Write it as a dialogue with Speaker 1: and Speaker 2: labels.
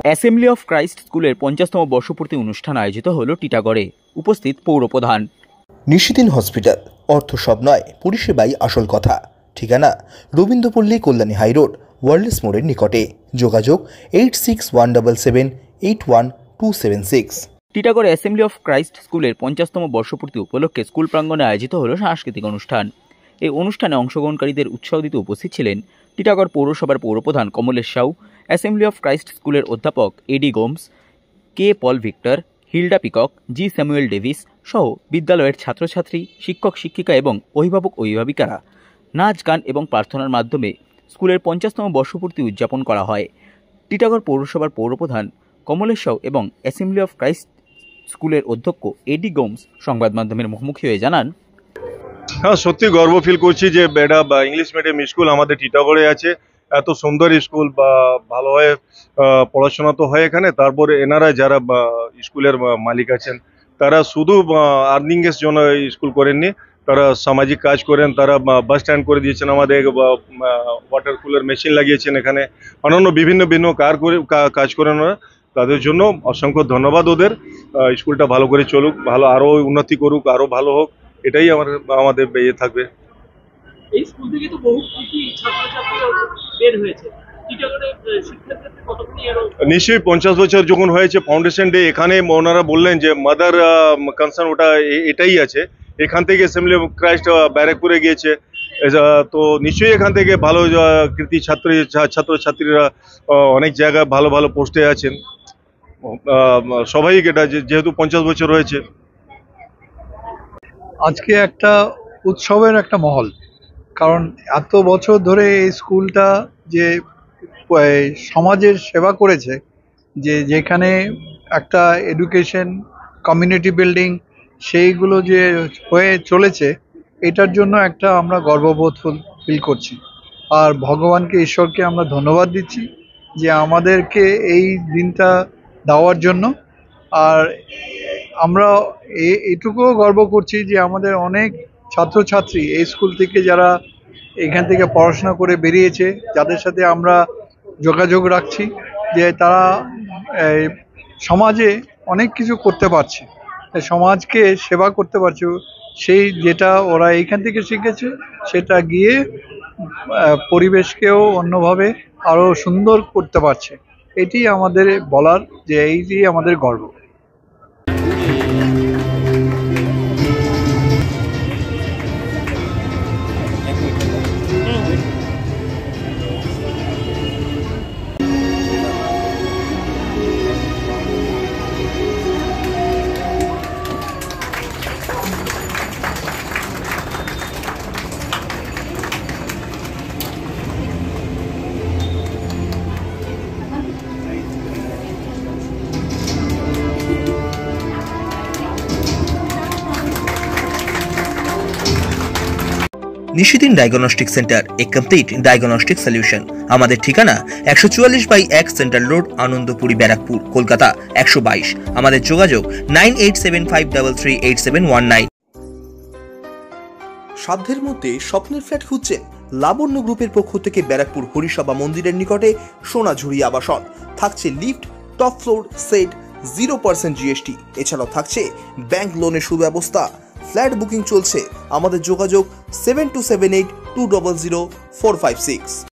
Speaker 1: Assembly of Christ স্কুলের 50তম বর্ষপূর্তি অনুষ্ঠান আয়োজিত হলো টিটাগড়ে। উপস্থিত পৌরপ্রধান।
Speaker 2: নিশিদিন হসপিটাল, অর্থ সব নয়, পরিষেবাই আসল কথা। ঠিকানা রবীন্দ্রপল্লী, কল্যাণী হাইরোড, ওয়ার্ল্ডস মোড়ের নিকটে। যোগাযোগ 8617781276।
Speaker 1: টিটাগড় অ্যাসেম্বলি অফ ক্রাইস্ট স্কুলের 50তম বর্ষপূর্তি উপলক্ষে স্কুল প্রাঙ্গণে আয়োজিত হলো সাংস্কৃতিক অনুষ্ঠান। এই অনুষ্ঠানে অংশগ্রহণকারীদের উৎসাহ দিতে উপস্থিত ছিলেন টিটাগড় পৌরসভার পৌরপ্রধান Kamlesh Shaw, assembly of Christ স্কুলের অধ্যাপক Eddie Gomes, K Paul Victor, Hilda Peacock, G Samuel Davis সহ বিদ্যালয়ের ছাত্রছাত্রী, শিক্ষক শিক্ষিকা এবং অভিভাবক অভিভাবিকারা। নাচ, গান এবং প্রার্থনার মাধ্যমে স্কুলের 50তম বর্ষপূর্তি উদযাপন করা হয়। টিটাগড় পৌরসভার পৌরপ্রধান কমলেশ সাউ এবং অ্যাসেম্বলি অফ ক্রাইস্ট স্কুলের অধ্যক্ষ এডি গোমস সংবাদ মাধ্যমের মুখোমুখি হয়ে জানান,
Speaker 3: হ্যাঁ, সত্যি গর্ব ফিল করছি যে এটা ইংলিশ মিডিয়াম স্কুল আমাদের টিটাগড়ে আছে। এত সুন্দর স্কুল বা ভালোভাবে পড়াশোনা তো হয় এখানে। তারপরে এনারা যারা স্কুলের মালিক আছেন তারা শুধু আর্নিং এর জন্য স্কুল করেননি, তারা সামাজিক কাজ করেন। তারা বাস স্ট্যান্ড করে দিয়েছেন, আমাদের ওয়াটার কুলার মেশিন লাগিয়েছেন এখানে, অন্যান্য বিভিন্ন কাজ করেন ওরা। তাদের জন্য অসংখ্য ধন্যবাদ ওদের। স্কুলটা ভালো করে চলুক, ভালো আরো উন্নতি করুক, আরো ভালো হোক, এটাই আমাদের ইয়ে থাকবে।
Speaker 4: এই স্কুল থেকে তো বহু কৃতি ছাত্রছাত্রীরা বের হয়েছে। শিক্ষাক্ষেত্রে কতখানি
Speaker 3: নিশ্চয়ই 50 বছর যখন হয়েছে ফাউন্ডেশন ডে, এখানে ওনারা বললেন যে মাদার কনসার্ন ওটা এটাই আছে। এখান থেকে অ্যাসেম্বলি অফ ক্রাইস্ট ব্যারাকপুরে গিয়েছে, তো নিশ্চয়ই এখান থেকে ভালো কৃতি ছাত্রছাত্রীরা অনেক জায়গায় ভালো ভালো পোস্টে আছেন। সবাই এটা যেহেতু 50 বছর হয়েছে,
Speaker 5: আজকে একটা উৎসবের একটা মহল। কারণ এত বছর ধরে এই স্কুলটা যে সমাজের সেবা করেছে, যেখানে একটা এডুকেশন, কমিউনিটি বিল্ডিং সেইগুলো যে হয়ে চলেছে, এটার জন্য একটা আমরা গর্ববোধ ফিল করছি। আর ভগবানকে, ঈশ্বরকে আমরা ধন্যবাদ দিচ্ছি যে আমাদেরকে এই দিনটা দেওয়ার জন্য। আর আমরা এটুকুও গর্ব করছি যে আমাদের অনেক ছাত্রছাত্রী এই স্কুল থেকে যারা এখান থেকে পড়াশোনা করে বেরিয়েছে, যাদের সাথে আমরা যোগাযোগ রাখছি, যে তারা সমাজে অনেক কিছু করতে পারছে, সমাজকে সেবা করতে পারছে। সেই যেটা ওরা এইখান থেকে শিখেছে সেটা গিয়ে পরিবেশকেও অন্যভাবে আরও সুন্দর করতে পারছে। এটি আমাদের বলার, যে এইটি আমাদের গর্ব।
Speaker 2: নিশিদিন ডায়াগনস্টিক সেন্টার, এ কমপ্লিট ডায়াগনস্টিক সলিউশন। আমাদের ঠিকানা 144/1 সেন্ট্রাল রোড, আনন্দপুরি, ব্যারাকপুর, কলকাতা 122। আমাদের যোগাযোগ 9875338719। সাধ্যের মধ্যে স্বপ্নের ফ্ল্যাট খুঁজছেন? লাবণ্য গ্রুপের পক্ষ থেকে ব্যারাকপুর হরিসভা মন্দিরের নিকটে সোনাঝুরি আবাসন। থাকছে lift, top floor, set, 0% GST। এছাড়াও থাকছে ব্যাংক লোনের সুব্যবস্থা। ফ্ল্যাট বুকিং চলছে। আমাদের যোগাযোগ 7278200456।